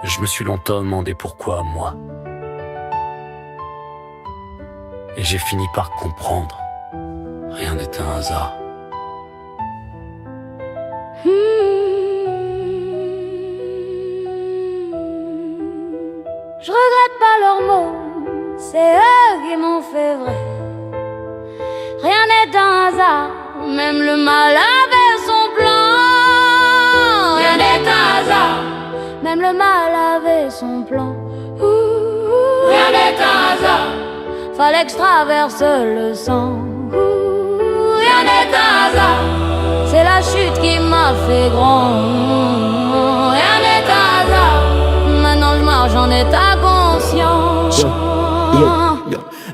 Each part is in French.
Je me suis longtemps demandé pourquoi moi. Et j'ai fini par comprendre, rien n'est un hasard. Je regrette pas leurs mots, c'est eux qui m'ont fait vrai. Rien n'est un hasard, même le mal avait son plan. Rien n'est un hasard, même le mal avait son plan. Rien n'est un hasard, fallait que je traverse le sang. Rien n'est un hasard, c'est la chute qui m'a fait grand. Rien n'est un hasard, maintenant je marche en état conscient.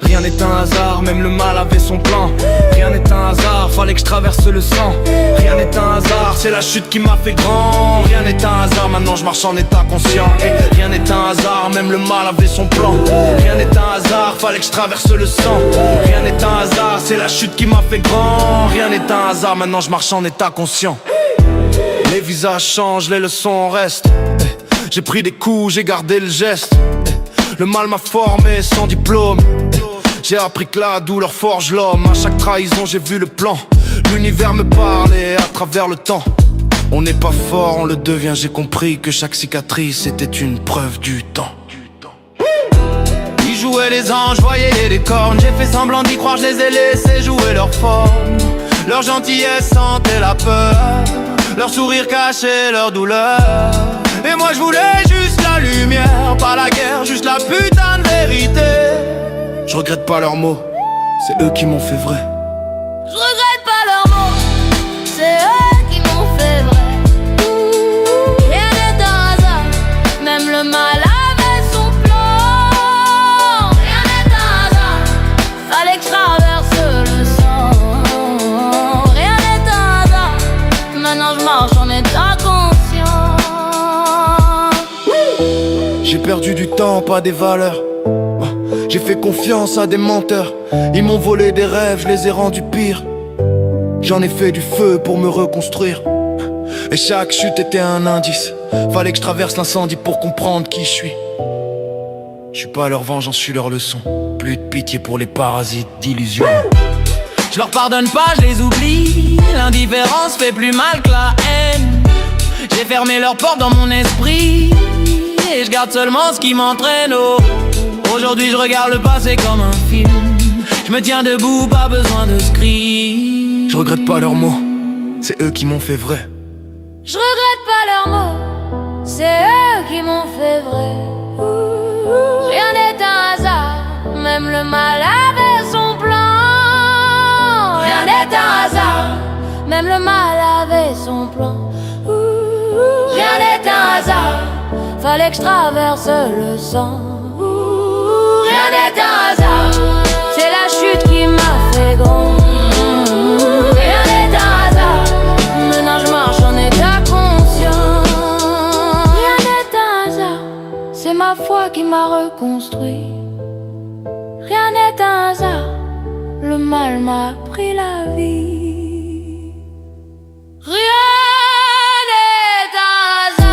Rien n'est un hasard, même le mal avait son plan. Rien n'est un hasard, fallait que je traverse le sang. Rien n'est un hasard, c'est la chute qui m'a fait grand. Rien n'est un hasard, maintenant je marche en état conscient. Et rien n'est un hasard, même le mal avait son plan. Rien n'est un hasard, fallait que je traverse le sang. Rien n'est un hasard, c'est la chute qui m'a fait grand. Rien n'est un hasard, maintenant je marche en état conscient. Les visages changent, les leçons restent. J'ai pris des coups, j'ai gardé le geste. Le mal m'a formé sans diplôme. J'ai appris que la douleur forge l'homme. À chaque trahison j'ai vu le plan. L'univers me parlait à travers le temps. On n'est pas fort, on le devient. J'ai compris que chaque cicatrice était une preuve du temps. Ils jouaient les anges, voyaient les cornes. J'ai fait semblant d'y croire, je les ai laissés jouer leur forme. Leur gentillesse sentait la peur, leur sourire cachait leur douleur. Et moi je voulais juste la lumière, pas la guerre, juste la putain de vérité. Je regrette pas leurs mots, c'est eux qui m'ont fait vrai. Je regrette pas leurs mots, c'est eux qui m'ont fait vrai. Rien n'est un hasard, même le mal avait son plan. Rien n'est un hasard, fallait que je traverse le sang. Rien n'est un hasard, maintenant je marche en état conscient. J'ai perdu du temps, pas des valeurs. J'ai fait confiance à des menteurs. Ils m'ont volé des rêves, je les ai rendus pires. J'en ai fait du feu pour me reconstruire. Et chaque chute était un indice. Fallait que je traverse l'incendie pour comprendre qui je suis. Je suis pas leur vengeance, je suis leur leçon. Plus de pitié pour les parasites d'illusions. Je leur pardonne pas, je les oublie. L'indifférence fait plus mal que la haine. J'ai fermé leurs portes dans mon esprit. Et je garde seulement ce qui m'entraîne. Aujourd'hui je regarde le passé comme un film. Je me tiens debout, pas besoin de script. Je regrette pas leurs mots, c'est eux qui m'ont fait vrai. Je regrette pas leurs mots, c'est eux qui m'ont fait vrai. Rien n'est un hasard, même le mal avait son plan. Rien n'est un hasard, même le mal avait son plan. Rien n'est un hasard, fallait que je traverse le sang. Rien n'est un hasard, c'est la chute qui m'a fait grand. Rien n'est un hasard, maintenant je marche en état conscient. Rien n'est un hasard, c'est ma foi qui m'a reconstruit. Rien n'est un hasard, le mal m'a pris la vie. Rien n'est un hasard.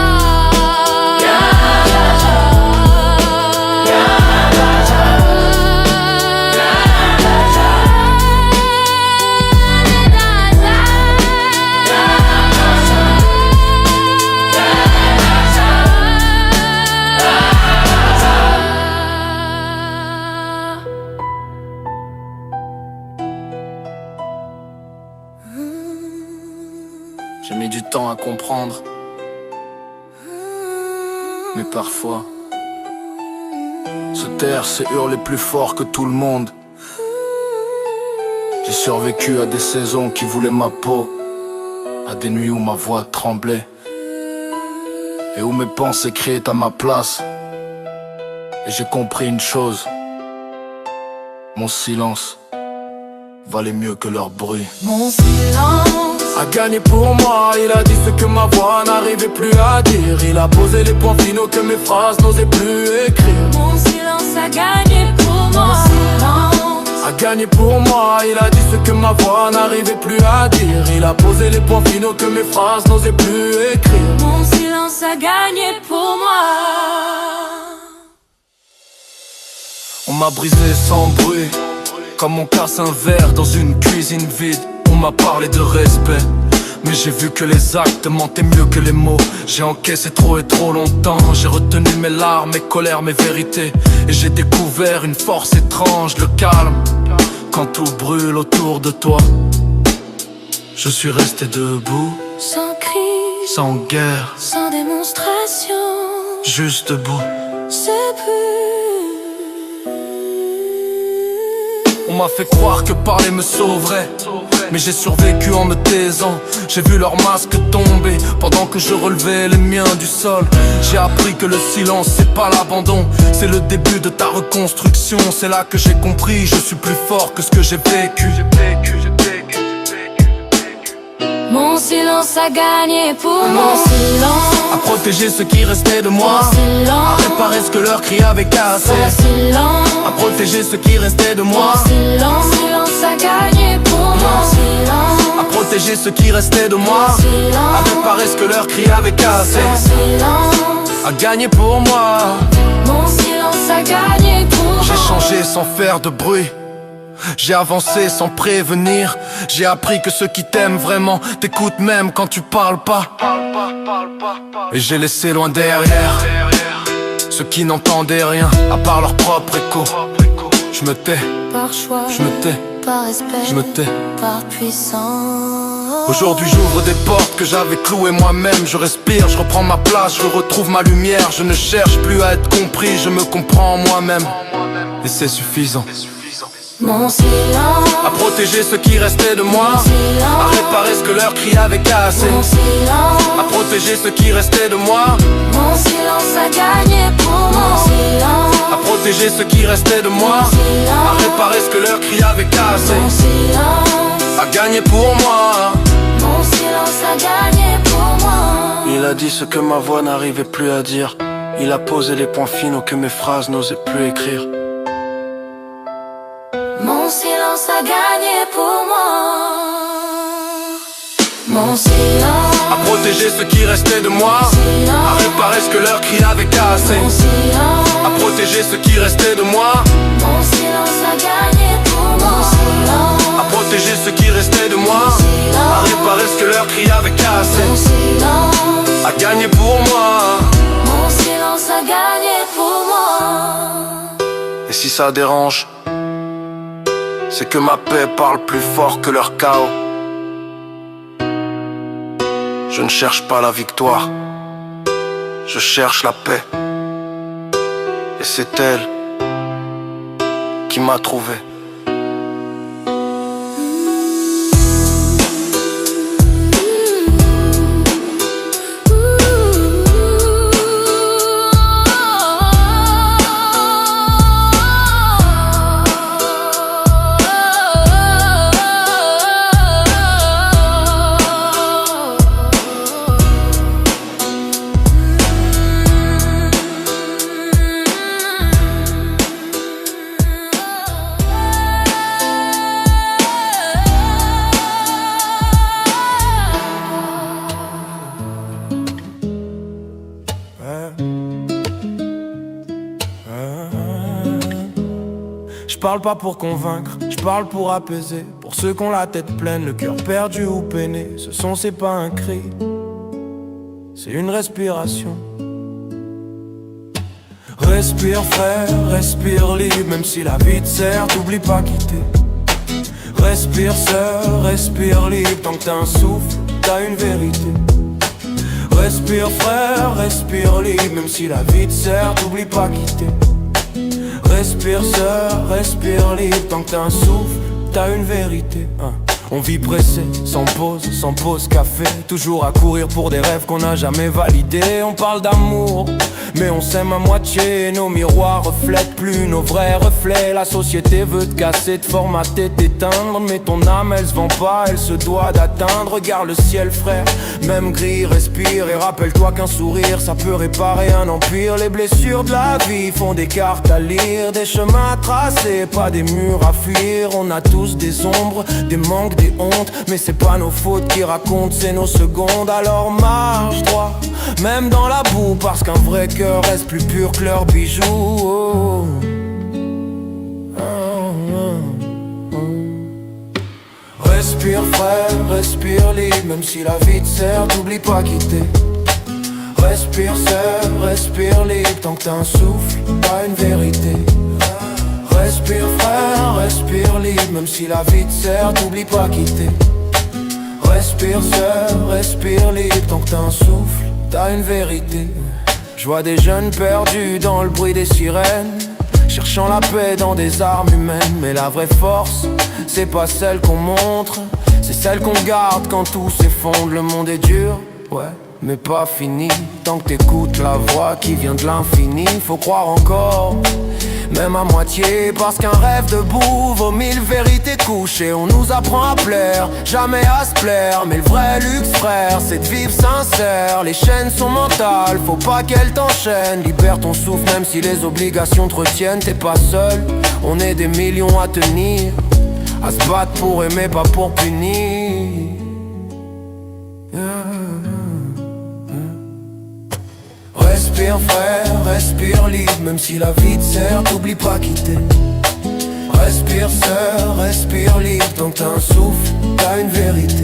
J'ai mis du temps à comprendre, mais parfois se taire c'est hurler plus fort que tout le monde. J'ai survécu à des saisons qui voulaient ma peau, à des nuits où ma voix tremblait et où mes pensées criaient à ma place. Et j'ai compris une chose, mon silence valait mieux que leur bruit. Mon silence a gagné pour moi, il a dit ce que ma voix n'arrivait plus à dire. Il a posé les points finaux que mes phrases n'osaient plus écrire. Mon silence a gagné pour moi. Mon silence a gagné pour moi, il a dit ce que ma voix n'arrivait plus à dire. Il a posé les points finaux que mes phrases n'osaient plus écrire. Mon silence a gagné pour moi. On m'a brisé sans bruit, comme on casse un verre dans une cuisine vide. On m'a parlé de respect, mais j'ai vu que les actes mentaient mieux que les mots. J'ai encaissé trop et trop longtemps. J'ai retenu mes larmes, mes colères, mes vérités. Et j'ai découvert une force étrange, le calme. Quand tout brûle autour de toi, je suis resté debout, sans cri, sans guerre, sans démonstration, juste debout. c'est plus. On m'a fait croire que parler me sauverait, mais j'ai survécu en me taisant. J'ai vu leurs masques tomber pendant que je relevais les miens du sol. J'ai appris que le silence c'est pas l'abandon, c'est le début de ta reconstruction. C'est là que j'ai compris, je suis plus fort que ce que j'ai vécu. Mon silence a gagné pour mon silence. À protéger ce qui restait de moi, Mon silence. à réparer ce que leur cri avait cassé. Mon silence. À protéger ce qui restait de moi, Mon silence a gagné pour mon silence. à protéger ce qui restait de moi, Mon silence. à réparer ce que leur cri avait cassé. Mon silence. À gagner pour moi. Mon silence a gagné pour J'ai moi. changé sans faire de bruit, j'ai avancé sans prévenir. J'ai appris que ceux qui t'aiment vraiment t'écoutent même quand tu parles pas. Et j'ai laissé loin derrière ceux qui n'entendaient rien à part leur propre écho. Je me tais, Par choix, je me tais, par respect, je me tais. par puissance. Aujourd'hui j'ouvre des portes que j'avais clouées moi-même. Je respire, je reprends ma place, je retrouve ma lumière. Je ne cherche plus à être compris, je me comprends moi-même. Et c'est suffisant. Mon silence. À protéger ce qui restait de moi, Mon silence. à réparer ce que leur cri avait cassé. Mon silence. À protéger ce qui restait de moi, Mon silence a gagné pour mon silence. à protéger ce qui restait de moi, à réparer ce que leur cri avait cassé. Mon silence. À gagner pour moi. Mon silence a gagné pour moi. Il a dit ce que ma voix n'arrivait plus à dire. Il a posé les points finaux que mes phrases n'osaient plus écrire. Mon silence a gagné pour moi. Mon silence. À protéger ce qui restait de moi, à réparer ce que leur cri avait cassé. Mon silence. À protéger ce qui restait de moi, Mon silence a gagné pour mon silence. à protéger ce qui restait de moi, à réparer ce que leur cri avait cassé. Mon silence. À gagner pour moi. Mon silence a gagné pour moi. Et si ça dérange, c'est que ma paix parle plus fort que leur chaos. Je ne cherche pas la victoire, je cherche la paix. Et c'est elle qui m'a trouvé. Je parle pas pour convaincre, je parle pour apaiser. Pour ceux qui ont la tête pleine, le cœur perdu ou peiné. Ce son c'est pas un cri, c'est une respiration. Respire frère, respire libre. Même si la vie te sert, t'oublie pas quitter. Respire sœur, respire libre. Tant que t'as un souffle, t'as une vérité. Respire frère, respire libre. Même si la vie te sert, t'oublie pas quitter. Respire sœur, respire libre. Tant que t'as un souffle, t'as une vérité. On vit pressé, sans pause café. Toujours à courir pour des rêves qu'on n'a jamais validés. On parle d'amour, mais on s'aime à moitié. Nos miroirs reflètent plus nos vrais reflets. La société veut te casser, te formater, t'éteindre. Mais ton âme elle se vend pas, elle se doit d'atteindre. Regarde le ciel frère, même gris, respire. Et rappelle-toi qu'un sourire ça peut réparer un empire. Les blessures de la vie font des cartes à lire. Des chemins à tracer, pas des murs à fuir. On a tous des ombres, des manques, des hontes. Mais c'est pas nos fautes qui racontent, c'est nos secondes. Alors marche droit, même dans la boue, parce qu'un vrai cœur reste plus pur que leurs bijoux. Oh. Respire frère, respire libre, même si la vie te sert, t'oublie pas quitter. Respire sœur, respire libre, tant que t'as un souffle, t'as une vérité. Respire frère, respire libre, même si la vie te sert, t'oublie pas quitter. Respire sœur, respire libre, tant que t'as un souffle, t'as une vérité. Je vois des jeunes perdus dans le bruit des sirènes, cherchant la paix dans des armes humaines. Mais la vraie force, c'est pas celle qu'on montre, c'est celle qu'on garde quand tout s'effondre. Le monde est dur, ouais, mais pas fini. Tant que t'écoutes la voix qui vient de l'infini, faut croire encore, même à moitié, parce qu'un rêve debout vaut 1000 vérités couchées. On nous apprend à plaire, jamais à se plaire, mais le vrai luxe frère, c'est de vivre sincère. Les chaînes sont mentales, faut pas qu'elles t'enchaînent. Libère ton souffle même si les obligations te retiennent. T'es pas seul, on est des millions à tenir, à se battre pour aimer, pas pour punir. Respire frère, respire libre, même si la vie te sert, t'oublie pas quitter. Respire sœur, respire libre, tant que t'as un souffle, t'as une vérité.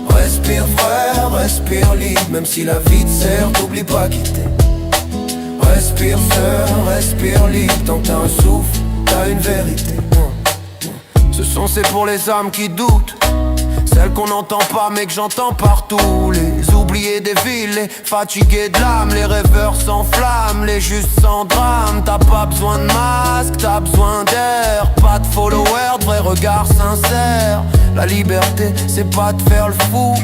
Respire frère, respire libre, même si la vie te sert, t'oublie pas quitter. Respire sœur, respire libre, tant que t'as un souffle, t'as une vérité. Ce son c'est pour les âmes qui doutent, celles qu'on n'entend pas mais que j'entends partout. Les oubliés des villes, les fatigués de l'âme, les rêveurs sans flamme, les justes sans drame. T'as pas besoin de masque, t'as besoin d'air, pas de followers, de vrais regards sincères. La liberté c'est pas de faire le fou,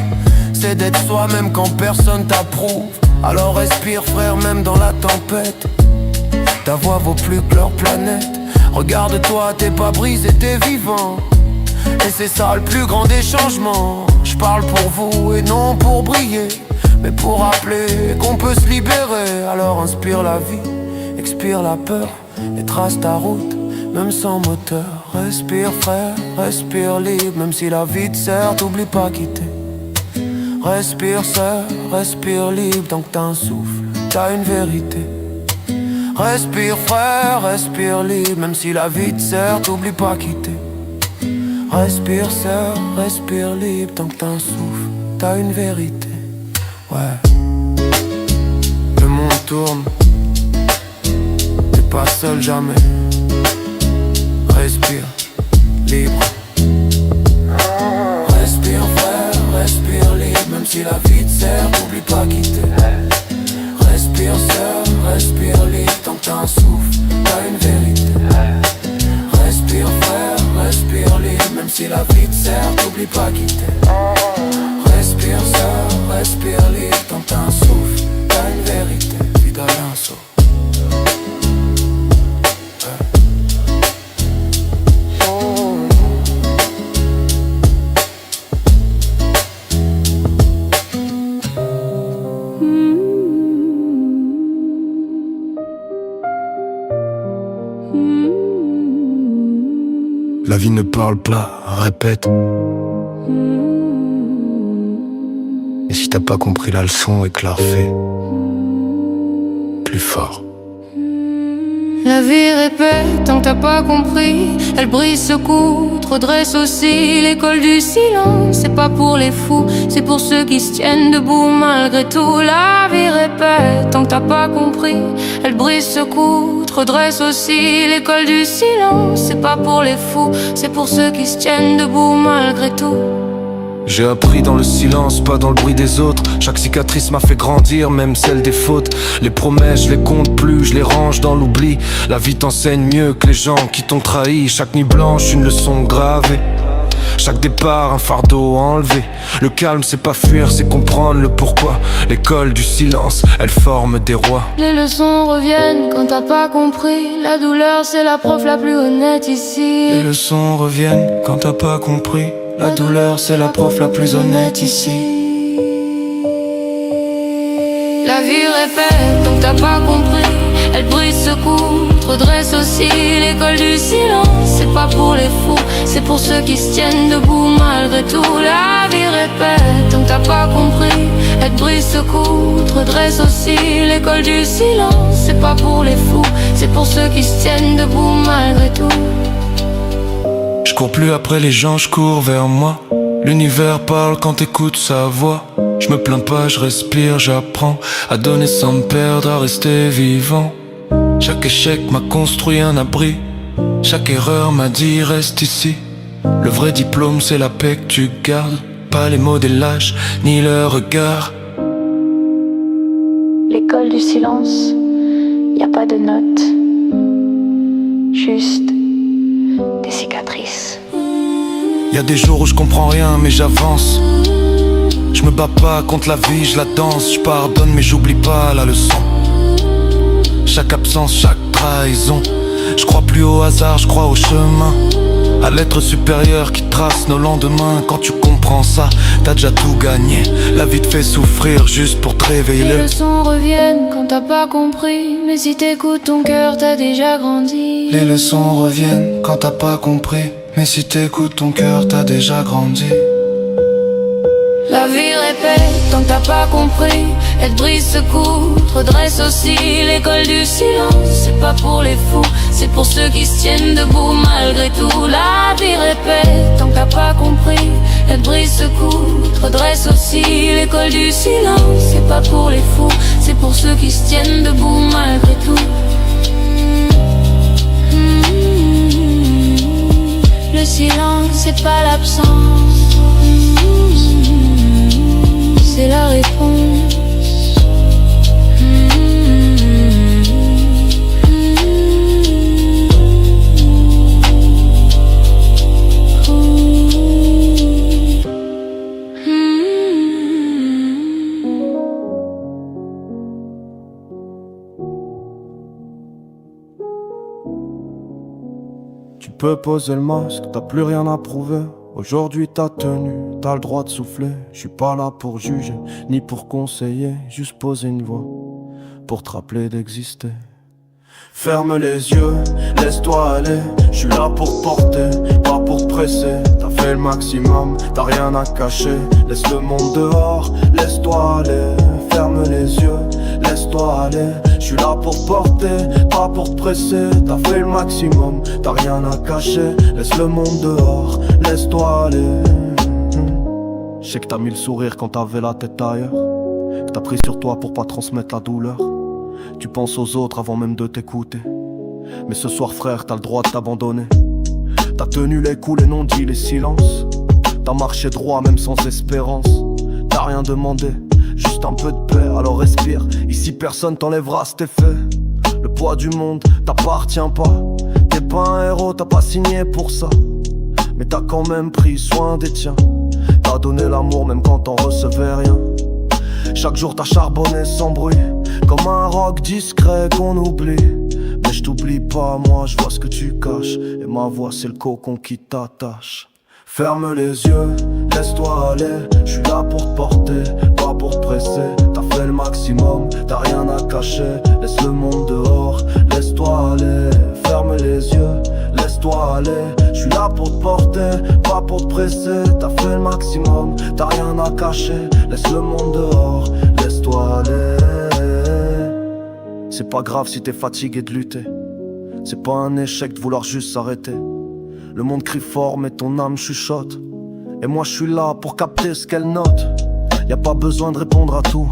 c'est d'être soi-même quand personne t'approuve. Alors respire frère même dans la tempête, ta voix vaut plus que leur planète. Regarde-toi, t'es pas brisé, t'es vivant, et c'est ça le plus grand des changements. Je parle pour vous et non pour briller, mais pour rappeler qu'on peut se libérer. Alors inspire la vie, expire la peur, et trace ta route, même sans moteur. Respire frère, respire libre, même si la vie te sert, t'oublie pas quitter. Respire sœur, respire libre, tant que t'as un souffle, t'as une vérité. Respire frère, respire libre, même si la vie te sert, t'oublie pas quitter. Respire sœur, respire libre, tant que t'as un souffle, t'as une vérité. Ouais, le monde tourne, t'es pas seul jamais. Respire, libre. Respire frère, respire libre, même si la vie te sert, t'oublie pas quitter. Respire sœur, respire libre, tant que t'as un souffle, t'as une vérité. Respire frère, respire libre, même si la vie te sert, t'oublie pas quitter. Respire sœur, respire libre, tant que t'as un souffle, t'as une vérité. Vida Lanzo. La vie ne parle pas, répète. Et si t'as pas compris la leçon, éclaire-fait plus fort. La vie répète tant que t'as pas compris. Elle brise, secoue, te redresse aussi. L'école du silence, c'est pas pour les fous, c'est pour ceux qui se tiennent debout malgré tout. La vie répète tant que t'as pas compris. Elle brise, secoue, te redresse aussi. L'école du silence, c'est pas pour les fous, c'est pour ceux qui se tiennent debout malgré tout. J'ai appris dans le silence, pas dans le bruit des autres. Chaque cicatrice m'a fait grandir, même celle des fautes. Les promesses, je les compte plus, je les range dans l'oubli. La vie t'enseigne mieux que les gens qui t'ont trahi. Chaque nuit blanche, une leçon gravée. Chaque départ, un fardeau enlevé. Le calme, c'est pas fuir, c'est comprendre le pourquoi. L'école du silence, elle forme des rois. Les leçons reviennent quand t'as pas compris. La douleur, c'est la prof la plus honnête ici. Les leçons reviennent quand t'as pas compris. La douleur, c'est la prof la plus honnête ici. La vie répète tant que t'as pas compris. Elle brise, secoue, te redresse aussi. L'école du silence, c'est pas pour les fous, c'est pour ceux qui se tiennent debout malgré tout. La vie répète tant que t'as pas compris. Elle brise, secoue, redresse aussi l'école du silence. C'est pas pour les fous, c'est pour ceux qui se tiennent debout malgré tout. Je cours plus après les gens, je cours vers moi. L'univers parle quand t'écoutes sa voix. Je me plains pas, je respire, j'apprends à donner sans me perdre, à rester vivant. Chaque échec m'a construit un abri. Chaque erreur m'a dit reste ici. Le vrai diplôme c'est la paix que tu gardes, pas les mots des lâches, ni leur regard. L'école du silence, y a pas de notes, juste des cicatrices. Y a des jours où je comprends rien mais j'avance. Je me bats pas contre la vie, je la danse. Je pardonne mais j'oublie pas la leçon. Chaque absence, chaque trahison. Je crois plus au hasard, je crois au chemin, à l'être supérieur qui trace nos lendemains. Quand tu comprends ça, t'as déjà tout gagné. La vie te fait souffrir juste pour te réveiller. Les leçons reviennent quand t'as pas compris, mais si t'écoutes ton cœur, t'as déjà grandi. Les leçons reviennent quand t'as pas compris, mais si t'écoutes ton cœur, t'as déjà grandi. La vie répète tant que t'as pas compris. Elle te brise, secoue, te redresse aussi l'école du silence. C'est pas pour les fous, c'est pour ceux qui se tiennent debout malgré tout. La vie répète tant que t'as pas compris. Elle te brise, secoue, te redresse aussi l'école du silence. C'est pas pour les fous, c'est pour ceux qui se tiennent debout malgré tout. Le silence, c'est pas l'absence, c'est la réponse. Tu peux poser le masque, t'as plus rien à prouver. Aujourd'hui t'as tenu, t'as le droit de souffler. Je suis pas là pour juger, ni pour conseiller, juste poser une voix pour te rappeler d'exister. Ferme les yeux, laisse-toi aller. Je suis là pour te porter, pas pour te presser. T'as fait le maximum, t'as rien à cacher. Laisse le monde dehors, laisse-toi aller. Ferme les yeux, laisse-toi aller. Je suis là pour te porter, pas pour te presser. T'as fait le maximum, t'as rien à cacher. Laisse le monde dehors, laisse-toi aller. Je sais que t'as mis le sourire quand t'avais la tête ailleurs, que t'as pris sur toi pour pas transmettre la douleur. Tu penses aux autres avant même de t'écouter. Mais ce soir frère, t'as le droit de t'abandonner. T'as tenu les coups, les non-dits, les silences. T'as marché droit même sans espérance. T'as rien demandé, juste un peu de paix, alors respire. Ici personne t'enlèvera cet effet. Le poids du monde t'appartient pas. T'es pas un héros, t'as pas signé pour ça. Mais t'as quand même pris soin des tiens. T'as donné l'amour même quand t'en recevais rien. Chaque jour t'as charbonné sans bruit, comme un roc discret qu'on oublie. Mais je t'oublie pas, moi je vois ce que tu caches, et ma voix c'est le cocon qui t'attache. Ferme les yeux, laisse-toi aller. Je suis là pour te porter, pas pour te presser. T'as fait le maximum, t'as rien à cacher. Laisse le monde dehors, laisse-toi aller. Ferme les yeux, laisse-toi aller. Je suis là pour te porter, pas pour te presser. T'as fait le maximum, t'as rien à cacher. Laisse le monde dehors, laisse-toi aller. C'est pas grave si t'es fatigué de lutter. C'est pas un échec de vouloir juste s'arrêter. Le monde crie fort mais ton âme chuchote. Et moi je suis là pour capter ce qu'elle note. Y'a pas besoin de répondre à tout.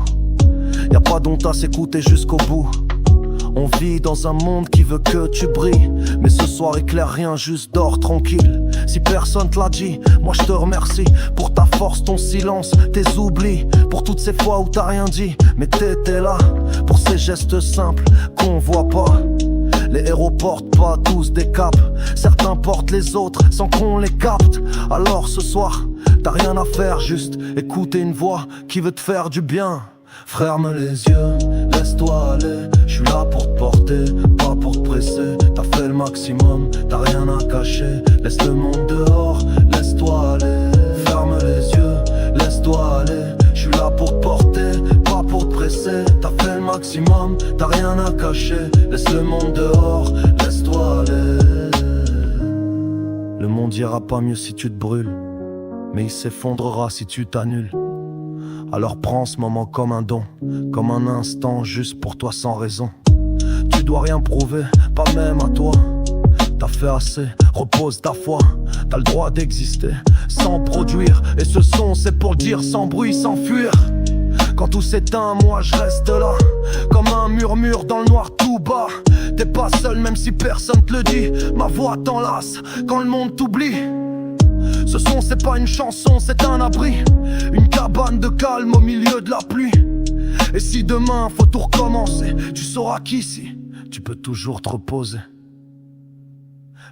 Y'a pas d'honte à s'écouter jusqu'au bout. On vit dans un monde qui veut que tu brilles. Mais ce soir éclaire rien, juste dors tranquille. Si personne te l'a dit, moi je te remercie. Pour ta force, ton silence, tes oublis. Pour toutes ces fois où t'as rien dit, mais t'étais là. Pour ces gestes simples qu'on voit pas. Les héros portent pas tous des capes. Certains portent les autres sans qu'on les capte. Alors ce soir, t'as rien à faire, juste écouter une voix qui veut te faire du bien. Ferme les yeux, laisse-toi aller. Je suis là pour te porter, pas pour te presser. T'as fait le maximum, t'as rien à cacher. Laisse le monde dehors, laisse-toi aller. Ferme les yeux, laisse-toi aller. Je suis là pour te porter, pas pour te presser. T'as fait le maximum, t'as rien à cacher. Laisse le monde dehors, laisse-toi aller. Le monde ira pas mieux si tu te brûles, mais il s'effondrera si tu t'annules. Alors prends ce moment comme un don, comme un instant juste pour toi sans raison. Tu dois rien prouver, pas même à toi. T'as fait assez, repose ta foi. T'as le droit d'exister sans produire. Et ce son c'est pour dire sans bruit, sans fuir. Quand tout s'éteint, moi je reste là, comme un murmure dans le noir tout bas. T'es pas seul même si personne te le dit. Ma voix t'enlace quand le monde t'oublie. Ce son c'est pas une chanson, c'est un abri, une cabane de calme au milieu de la pluie. Et si demain faut tout recommencer, tu sauras qu'ici tu peux toujours te reposer.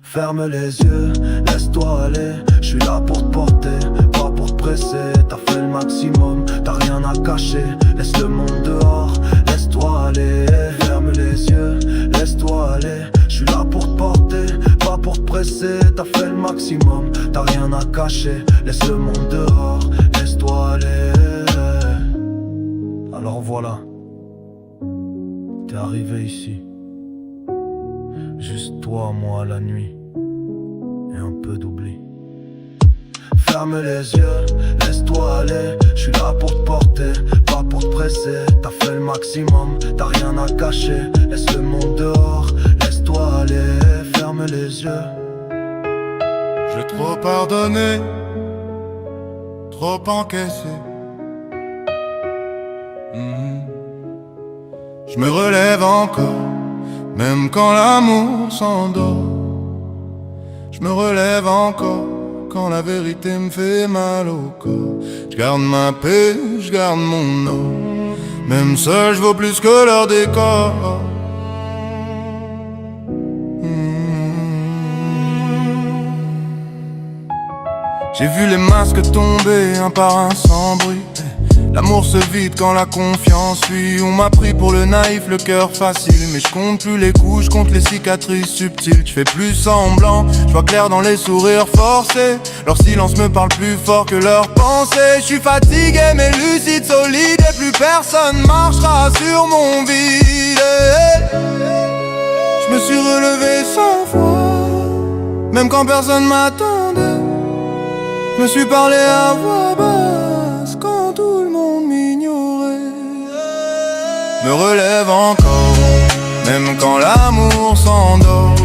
Ferme les yeux, laisse-toi aller. Je suis là pour te porter, pas pour te presser. T'as fait le maximum, t'as rien à cacher. Laisse le monde dehors, laisse-toi aller. Ferme les yeux, laisse-toi aller. Je suis là pour te porter, pas pour te presser. T'as fait le maximum, t'as rien à cacher. Laisse le monde dehors, laisse-toi aller. Alors voilà, t'es arrivé ici. Juste toi, moi, la nuit, et un peu d'oubli. Ferme les yeux, laisse-toi aller. Je suis là pour te porter, pas pour te presser. T'as fait le maximum, t'as rien à cacher. Laisse le monde dehors, laisse-toi aller. Ferme les yeux. J'ai trop pardonné, trop encaissé. Je me relève encore, même quand l'amour s'endort. Je me relève encore, quand la vérité me fait mal au corps. Je garde ma paix, je garde mon or. Même seul je vaux plus que leur décor. J'ai vu les masques tomber un par un sans bruit. L'amour se vide quand la confiance fuit. On m'a pris pour le naïf, le cœur facile. Mais je compte plus les coups, je compte les cicatrices subtiles. Je fais plus semblant, je vois clair dans les sourires forcés. Leur silence me parle plus fort que leurs pensées. Je suis fatigué mais lucide, solide. Et plus personne marchera sur mon vide. Je me suis relevé 100 fois, même quand personne m'attendait. Je me suis parlé à voix basse quand tout le monde m'ignorait. Me relève encore, même quand l'amour s'endort.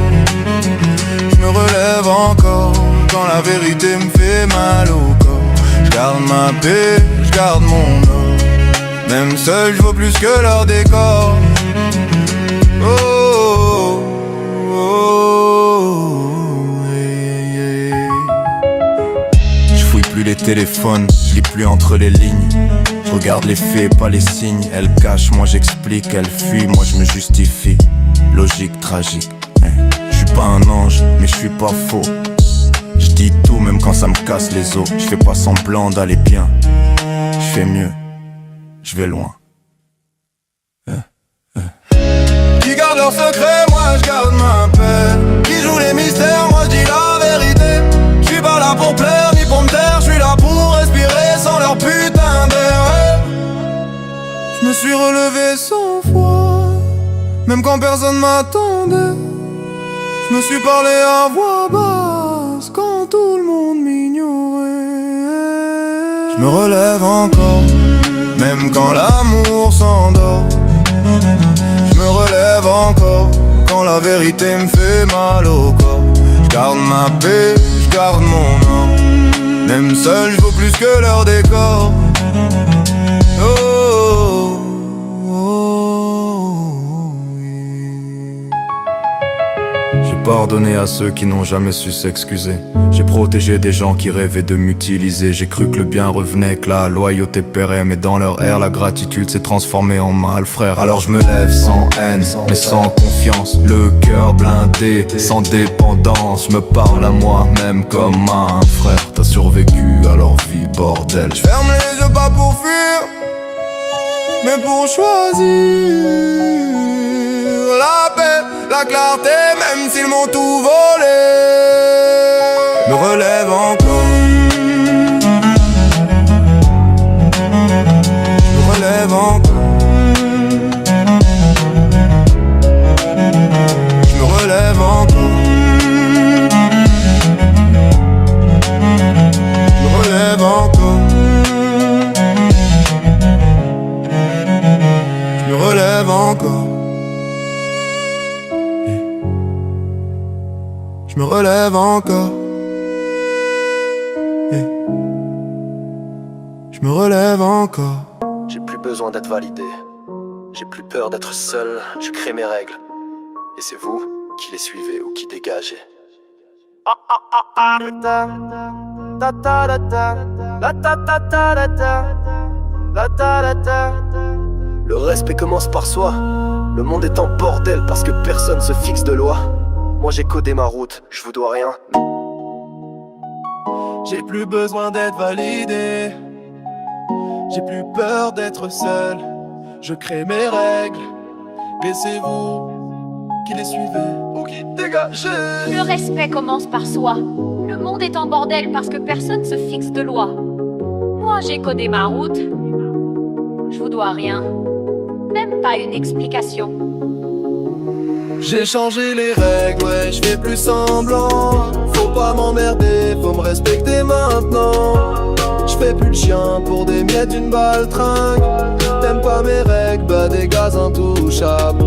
Je me relève encore, quand la vérité me fait mal au corps. Je garde ma paix, je garde mon or. Même seul je vaux plus que leur décor. Oh, oh, oh, oh, hey, hey. Je fouille plus les téléphones, je lis plus entre les lignes. Je regarde les faits, pas les signes. Elle cache, moi j'explique, elle fuit, moi je me justifie. Logique, tragique, je suis pas un ange, mais je suis pas faux. Je dis tout même quand ça me casse les os. Je fais pas semblant d'aller bien, je fais mieux, je vais loin. Qui garde leurs secrets, moi je garde ma paix. Qui joue les mystères, moi je dis la vérité. Je suis pas là pour plaire ni pour me taire. Je suis là pour respirer sans leur putain d'air. Je me suis relevé 100 fois, même quand personne m'attendait. Je me suis parlé à voix basse quand tout le monde m'ignorait. Je me relève encore, même quand l'amour s'endort. Je me relève encore, quand la vérité me fait mal au corps. Je garde ma paix, je garde mon or. Même seul je vaux plus que leur décor. Oh, oh, oh, oui. J'ai pardonné à ceux qui n'ont jamais su s'excuser. J'ai protégé des gens qui rêvaient de m'utiliser. J'ai cru que le bien revenait, que la loyauté paierait. Mais dans leur air, la gratitude s'est transformée en mal, frère. Alors je me lève sans haine, mais sans confiance. Le cœur blindé, sans dépendance. Je me parle à moi-même comme à un frère. T'as survécu à leur vie, bordel. Je ferme les yeux pas pour fuir, mais pour choisir la paix, la clarté, même s'ils m'ont tout volé. Me relève encore, me relève encore, je me relève encore, je me relève encore, je me relève encore. Yeah. Je me relève encore. J'ai plus besoin d'être validé. J'ai plus peur d'être seul, je crée mes règles. Et c'est vous qui les suivez ou qui dégagez. Le respect commence par soi. Le monde est en bordel parce que personne se fixe de loi. Moi j'ai codé ma route, je vous dois rien. J'ai plus besoin d'être validé. J'ai plus peur d'être seul. Je crée mes règles. Et c'est vous qui les suivez ou qui dégagez. Le respect commence par soi. Le monde est en bordel parce que personne se fixe de loi. Moi j'ai codé ma route. Je vous dois rien. Même pas une explication. J'ai changé les règles, ouais, je fais plus semblant. Faut pas m'emmerder, faut me respecter maintenant. Je fais plus le chien pour des miettes d'une baltringue. T'aimes pas mes règles, bah des gaz intouchables.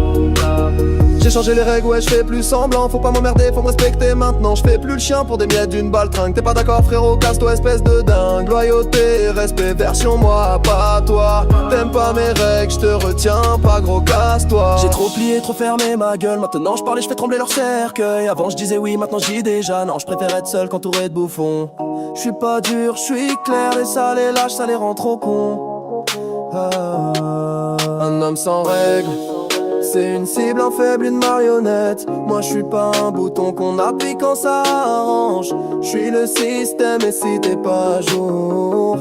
J'ai changé les règles, ouais, je fais plus semblant. Faut pas m'emmerder, faut me respecter maintenant. Je fais plus le chien pour des miettes d'une baltringue. T'es pas d'accord frérot, casse-toi espèce de dingue. Loyauté, respect, version moi, pas toi. T'aimes pas mes règles, je te retiens pas gros, casse-toi. J'ai trop plié, trop fermé ma gueule. Maintenant je parle et je fais trembler leur cercueil. Avant je disais oui, maintenant je dis déjà non. Je préfère être seul qu'entouré de bouffons. Je suis pas dur, je suis clair. Les ça les lâche, ça les rend trop cons. Un homme sans règles, c'est une cible, un faible, une marionnette. Moi je suis pas un bouton qu'on appuie quand ça arrange. Je suis le système et si t'es pas à jour,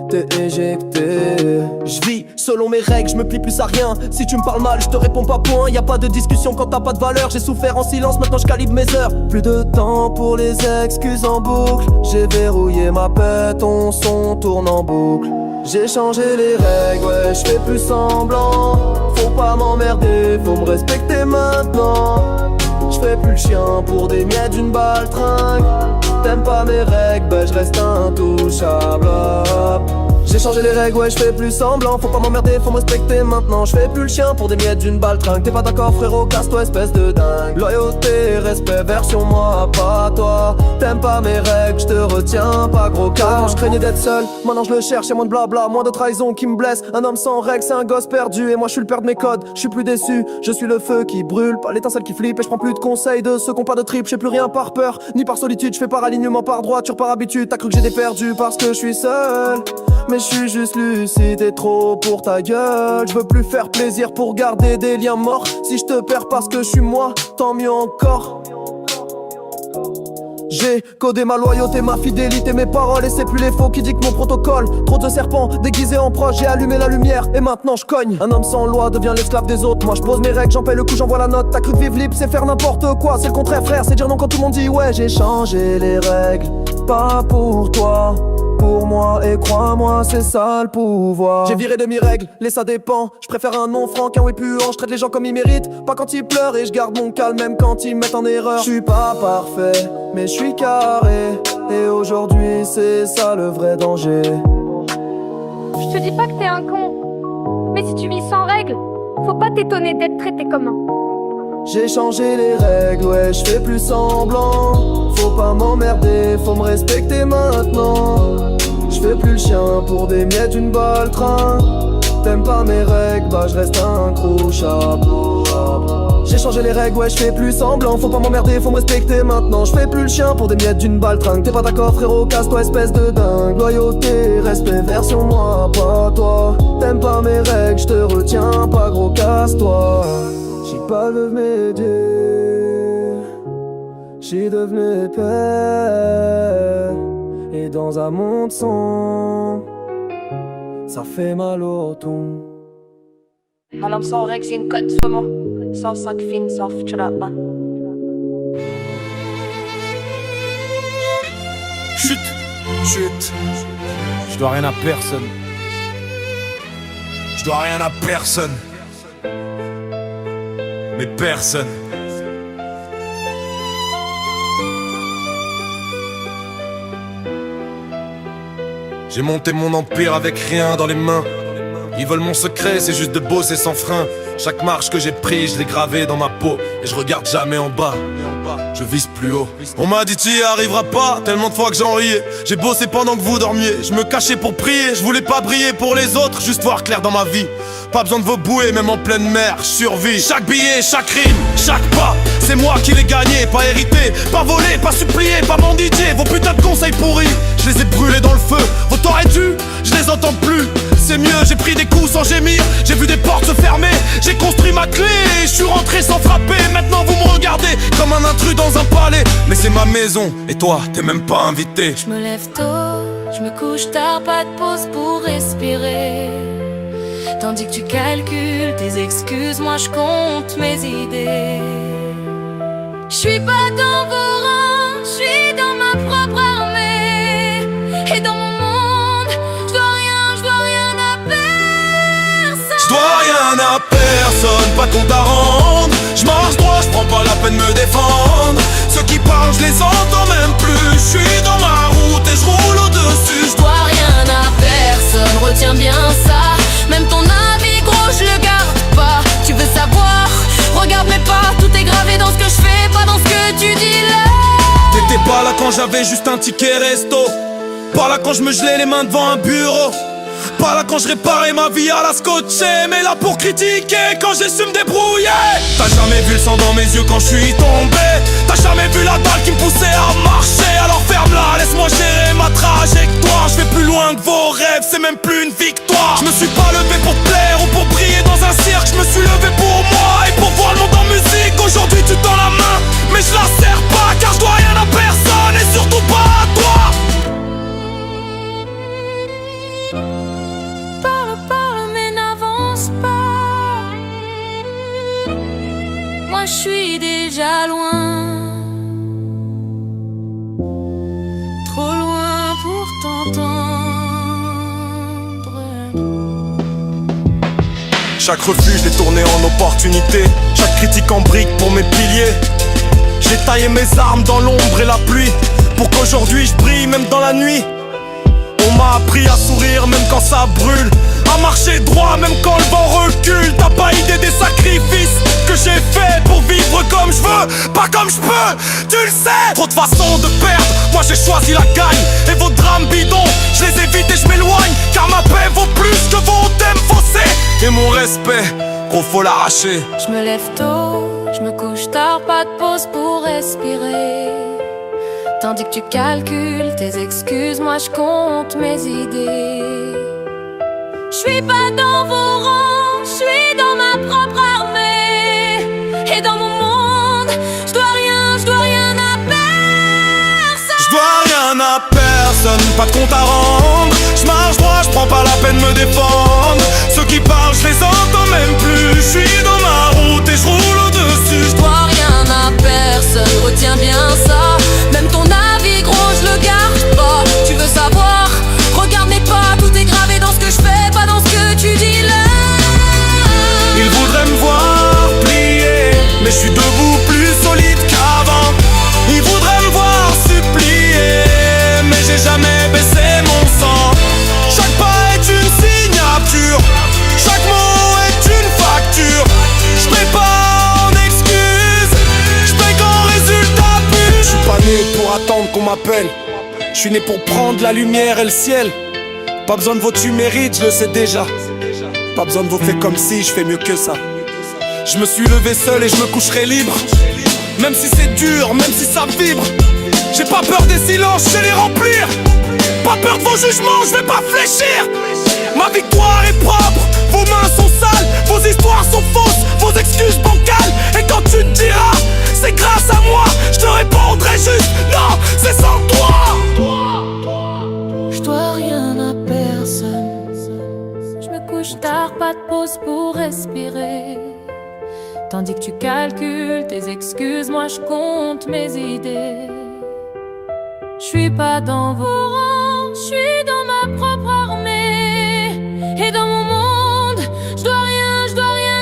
t'es éjecté. Je vis selon mes règles, je me plie plus à rien. Si tu me parles mal, je te réponds pas point. Y a pas de discussion quand t'as pas de valeur. J'ai souffert en silence, maintenant je calibre mes heures. Plus de temps pour les excuses en boucle. J'ai verrouillé ma paix, ton son tourne en boucle. J'ai changé les règles, ouais, je fais plus semblant. Faut pas m'emmerder, faut me respecter maintenant. Je fais plus le chien pour des miettes d'une baltringue. T'aimes pas mes règles, bah je reste intouchable. J'ai changé les règles, ouais, je fais plus semblant. Faut pas m'emmerder, faut me respecter maintenant. Je fais plus le chien pour des miettes d'une baltringue. T'es pas d'accord frérot, casse-toi espèce de dingue. Loyauté, respect, version moi, pas toi. T'aimes pas mes règles, je te retiens pas gros car avant je craignais d'être seul, maintenant je le cherche, y'a moins de blabla, moins de trahison qui me blesse. Un homme sans règles, c'est un gosse perdu. Et moi je suis le père de mes codes, je suis plus déçu. Je suis le feu qui brûle, pas l'étincelle qui flippe. Et je prends plus de conseils de ceux qui ont pas de trip. Je fais plus rien par peur, ni par solitude. Je fais par alignement, par droiture, par habitude. T'as cru que j'ai des perdus parce que je suis seul, mais je suis juste lucide et trop pour ta gueule. Je veux plus faire plaisir pour garder des liens morts. Si je te perds parce que je suis moi, tant mieux encore. J'ai codé ma loyauté, ma fidélité, mes paroles. Et c'est plus les faux qui dictent mon protocole. Trop de serpents déguisés en proches, j'ai allumé la lumière et maintenant je cogne. Un homme sans loi devient l'esclave des autres. Moi je pose mes règles, j'en paye le coup, j'envoie la note. T'as cru que vivre libre c'est faire n'importe quoi. C'est le contraire frère, c'est dire non quand tout le monde dit ouais. J'ai changé les règles, pas pour toi, pour moi, et crois-moi, c'est ça le pouvoir. J'ai viré de mes règles, les ça dépend. Je préfère un non franc qu'un oui puant. Je traite les gens comme ils méritent, pas quand ils pleurent. Et je garde mon calme même quand ils me mettent en erreur. Je suis pas parfait, mais je suis carré. Et aujourd'hui, c'est ça le vrai danger. Je te dis pas que t'es un con, mais si tu vis sans règles, faut pas t'étonner d'être traité comme un. J'ai changé les règles, ouais, je fais plus semblant. Faut pas m'emmerder, faut me respecter maintenant. Je fais plus le chien pour des miettes d'une baltringue. T'aimes pas mes règles, bah je reste incrochable. J'ai changé les règles, ouais, je fais plus semblant. Faut pas m'emmerder, faut me respecter maintenant. Je fais plus le chien pour des miettes d'une baltringue. T'es pas d'accord frérot, casse-toi espèce de dingue. Loyauté, respect, version moi, pas toi. T'aimes pas mes règles, je te retiens pas gros, casse-toi. J'suis pas devenu Dieu, j'suis devenu père. Et dans un monde sombre, ça fait mal au ton. Un homme sans règles, c'est une cote saumon. 105 fines, sauf tu l'as pas. Chut, chut. Je dois rien à personne. Je dois rien à personne. Mais personne. J'ai monté mon empire avec rien dans les mains. Ils veulent mon secret, c'est juste de bosser sans frein. Chaque marche que j'ai prise, je l'ai gravé dans ma peau. Et je regarde jamais en bas, je vise plus haut. On m'a dit t'y arriveras pas, tellement de fois que j'en riais. J'ai bossé pendant que vous dormiez, je me cachais pour prier. Je voulais pas briller pour les autres, juste voir clair dans ma vie. Pas besoin de vos bouées, même en pleine mer, je survis. Chaque billet, chaque rime, chaque pas, c'est moi qui l'ai gagné, pas hérité, pas volé, pas supplié, pas mendié. Vos putains de conseils pourris, je les ai brûlés dans le feu. Vos t'aurais dû, je les entends plus. C'est mieux, j'ai pris des coups sans gémir, j'ai vu des portes se fermer, j'ai construit ma clé, je suis rentré sans frapper. Maintenant vous me regardez comme un intrus dans un palais. Mais c'est ma maison, et toi, t'es même pas invité. Je me lève tôt, je me couche tard, pas de pause pour respirer. Tandis que tu calcules tes excuses, moi je compte mes idées. Je suis pas dans vos rangs, je suis dans ma propre armée. Et dans mon monde, je dois rien à personne. Je dois rien à personne, pas de compte à rendre. Je marche droit, je prends pas la peine de me défendre. Ceux qui parlent, je les entends même plus. Je suis dans ma route et je roule au-dessus. Je dois rien à personne, retiens bien ça. Même ton avis gros, je le garde pas. Tu veux savoir, regarde mes pas. Tout est gravé dans ce que je fais, pas dans ce que tu dis là. T'étais pas là quand j'avais juste un ticket resto. Pas là quand je me gelais les mains devant un bureau. Pas là quand je réparais ma vie à la scotché. Mais là pour critiquer quand j'ai su me débrouiller. T'as jamais vu le sang dans mes yeux quand je suis tombé. T'as jamais vu la dalle qui me poussait à marcher. Alors ferme-la, laisse-moi gérer ma trajectoire. Je vais plus loin que vos rêves, c'est même plus une victoire. Je me suis pas levé pour te plaire ou pour briller dans un cirque. Je me suis levé pour moi et pour voir le monde en musique. Aujourd'hui tu tends la main, mais je la serre pas. Car je dois rien à personne et surtout pas à toi. Parle, mais n'avance pas. Moi je suis déjà loin. Trop loin pour t'entendre. Chaque refus je l'ai tourné en opportunité. Chaque critique en brique pour mes piliers. J'ai taillé mes armes dans l'ombre et la pluie pour qu'aujourd'hui je brille même dans la nuit. On m'a appris à sourire même quand ça brûle, à marcher droit même quand le vent recule. T'as pas idée des sacrifices que j'ai fait pour vivre comme je veux, pas comme je peux, tu le sais. Trop de façons de perdre, moi j'ai choisi la gagne. Et vos drames bidons, je les évite et je m'éloigne. Car ma paix vaut plus que vos thèmes faussés. Et mon respect, gros faut l'arracher. Je me lève tôt, je me couche tard, pas de pause pour respirer. Tandis que tu calcules tes excuses, moi je compte mes idées. Je suis pas dans vos rangs, je suis dans ma propre armée. Et dans mon monde, je dois rien à personne. Je dois rien à personne, pas de compte à rendre. Je marche droit, je prends pas la peine de me défendre. Ceux qui parlent, je les entends même plus. Je suis dans ma route et je roule au-dessus. Je dois rien à personne, retiens bien ça. Même ton avis gros, je le garde pas. Tu veux savoir, regarde mes pas. Tout est gravé dans ce que je fais, pas dans ce que tu dis là. Ils voudraient me voir plier, mais je suis debout plus solide qu'avant. Ils voudraient me voir supplier, mais j'ai jamais baissé mon sang. Chaque pas est une signature, chaque mot est une facture. Je paye pas en excuses, je paye qu'en résultat pur. Je suis pas né pour attendre qu'on m'appelle, je suis né pour prendre la lumière et le ciel. Pas besoin de vos tu mérites, je le sais déjà. Pas besoin de vos faits comme si, je fais mieux que ça. Je me suis levé seul et je me coucherai libre. Même si c'est dur, même si ça vibre. J'ai pas peur des silences, je vais les remplir. Pas peur de vos jugements, je vais pas fléchir. Ma victoire est propre, vos mains sont sales, vos histoires sont fausses, vos excuses bancales. Et quand tu te diras, c'est grâce à moi, je te répondrai juste, non, c'est sans toi. Je dois rien à personne. Je me couche tard, pas de pause pour respirer. Tandis que tu calcules tes excuses, moi je compte mes idées. Je suis pas dans vos rangs, je suis dans ma propre armée. Et dans mon monde, je dois rien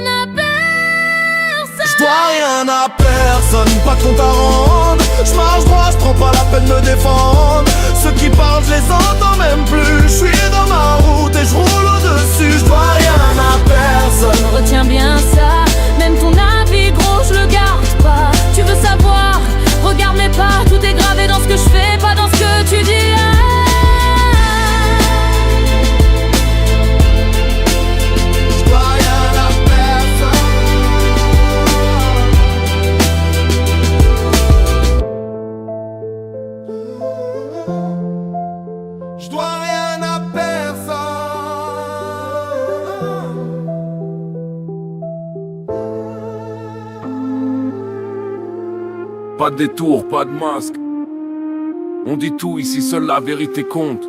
à personne. Je dois rien à personne, pas de compte à rendre. Je marche droit, je prends n'ont pas la peine de me défendre. Ceux qui parlent, je les entends même plus. Je suis dans ma route et je roule au-dessus. Je dois rien à personne. Retiens bien ça, même ton avis gros je le garde pas. Tu veux savoir, regarde mes pas, tout est gravé dans ce que je fais, pas dans ce que tu dis. Je dois rien à personne. Je dois rien à personne. Pas de détour, pas de masque. On dit tout ici, seule la vérité compte.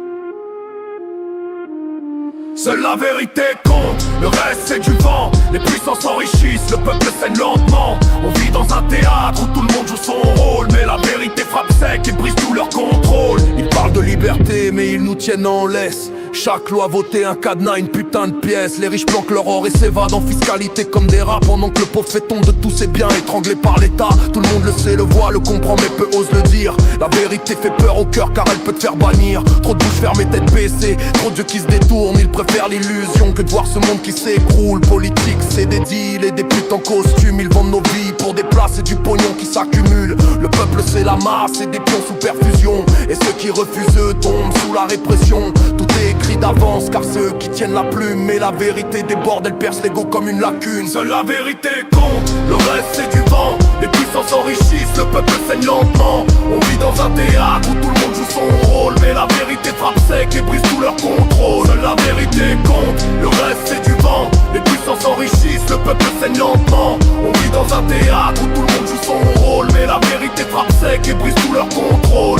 Seule la vérité compte, le reste c'est du vent. Les puissants s'enrichissent, le peuple saigne lentement. On vit dans un théâtre où tout le monde joue son rôle, mais la vérité frappe sec et brise tout leur contrôle. Ils parlent de liberté mais ils nous tiennent en laisse. Chaque loi votée, un cadenas, une putain de pièce. Les riches planquent leur or et s'évadent en fiscalité comme des rats, pendant que le pauvre fait tombe de tous ses biens, étranglé par l'État. Tout le monde le sait, le voit, le comprend mais peu ose le dire. La vérité fait peur au cœur car elle peut te faire bannir. Trop de bouches fermées, tête baissée, trop de yeux qui se détournent. Ils préfèrent l'illusion que de voir ce monde qui s'écroule. Politique, c'est des deals et des putes en costume. Ils vendent nos vies pour des places et du pognon qui s'accumule. Le peuple c'est la masse et des pions sous perfusion. Et ceux qui refusent eux tombent sous la répression. Tout est écrit d'avance car c'est eux qui tiennent la plume. Mais la vérité déborde, elle perce l'ego comme une lacune. Seule la vérité compte, le reste c'est du vent. Les puissants s'enrichissent, le peuple saigne lentement. On vit dans un théâtre où tout le monde joue son rôle, mais la vérité frappe sec et brise tout leur contrôle. Seule la vérité compte, le reste c'est du vent. Les puissants s'enrichissent, le peuple saigne lentement. On vit dans un théâtre où tout le monde joue son rôle, mais la vérité frappe sec et brise tout leur contrôle.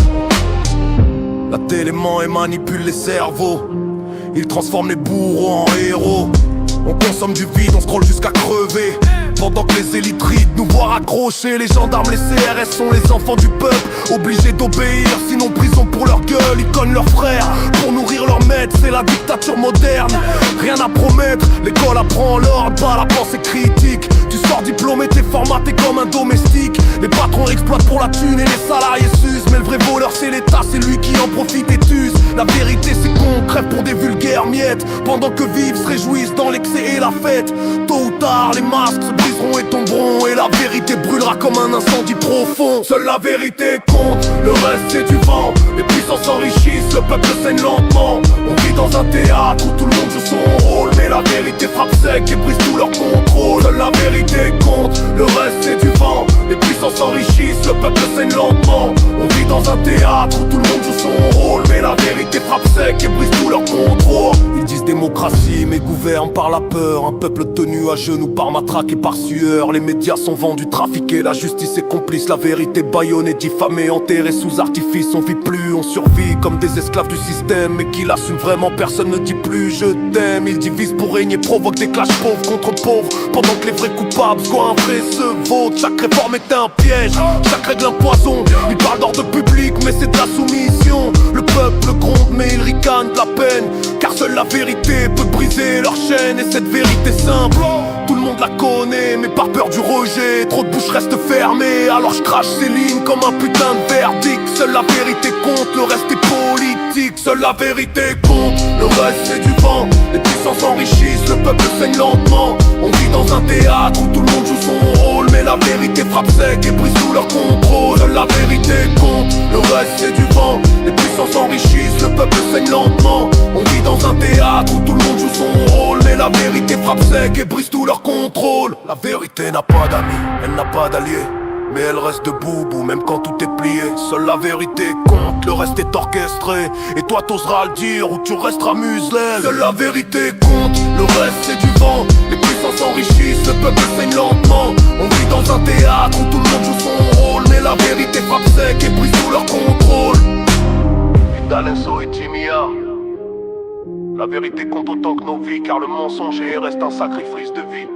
La télé ment et manipule les cerveaux. Ils transforment les bourreaux en héros. On consomme du vide, on scrolle jusqu'à crever. Pendant que les élites rident, nous voient accrocher. Les gendarmes, les CRS sont les enfants du peuple, obligés d'obéir, sinon prison pour leur gueule. Ils connent leurs frères pour nourrir leurs maîtres, c'est la dictature moderne. Rien à promettre, l'école apprend l'ordre, pas la pensée critique. Tu sors diplômé, t'es formaté comme un domestique. Les patrons exploitent pour la thune et les salariés s'usent. Mais le vrai voleur c'est l'État, c'est lui qui en profite et t'use. La vérité c'est qu'on crève pour des vulgaires miettes, pendant que vivent se réjouissent dans l'excès et la fête. Tôt ou tard les masques se briseront et tomberont, et la vérité brûlera comme un incendie profond. Seule la vérité compte, le reste c'est du vent. Les puissants s'enrichissent, le peuple saigne lentement. On vit dans un théâtre où tout le monde joue son rôle, mais la vérité frappe sec et brise tout leur contrôle. Seule la vérité compte, le reste c'est du vent. Les puissants s'enrichissent, le peuple saigne lentement. On vit dans un théâtre où tout le monde joue son rôle, mais la vérité frappe sec et brise tout leur contrôle. Ils disent démocratie mais gouvernent par la peur. Un peuple tenu à genoux par matraque et par sueur. Les médias sont vendus, trafiqués, la justice est complice. La vérité bâillonnée, diffamée, enterrée sous artifice. On vit plus, on survit comme des esclaves du système. Mais qui l'assume vraiment, personne ne dit plus je t'aime. Ils divisent pour régner, provoquent des clashs pauvres contre pauvres, pendant que les vrais coupables soient un vrai se vautrent. Chaque réforme est un piège, chaque règle un poison. Ils parlent d'ordre public mais c'est de la soumission. Le peuple gronde mais il ricane de la peine, car seule la vérité peut briser leur chaîne. Et cette vérité simple, tout le monde la connaît, mais par peur du rejet, trop de bouches restent fermées. Alors je crache ces lignes comme un putain de verdict. Seule la vérité compte, le reste est politique. Seule la vérité compte, le reste c'est du vent. Les puissants s'enrichissent, le peuple saigne lentement. On vit dans un théâtre où tout le monde joue son rôle, mais la vérité frappe sec et brise tout leur contrôle. Seule la vérité compte, le reste c'est du vent. Les puissants s'enrichissent, le peuple saigne lentement. On vit dans un théâtre où tout le monde joue son rôle, mais la vérité frappe sec et brise tout leur contrôle. La vérité n'a pas d'amis, elle n'a pas d'alliés, mais elle reste debout, même quand tout est plié. Seule la vérité compte, le reste est orchestré, et toi t'oseras le dire ou tu resteras muselé. Seule la vérité compte, le reste c'est du vent. Les puissants s'enrichissent, le peuple saigne lentement. On vit dans un théâtre où tout le monde joue son rôle, mais la vérité frappe sec et brise tout leur contrôle. Dalenso et Timia, la vérité compte autant que nos vies, car le mensonger reste un sacrifice de vie.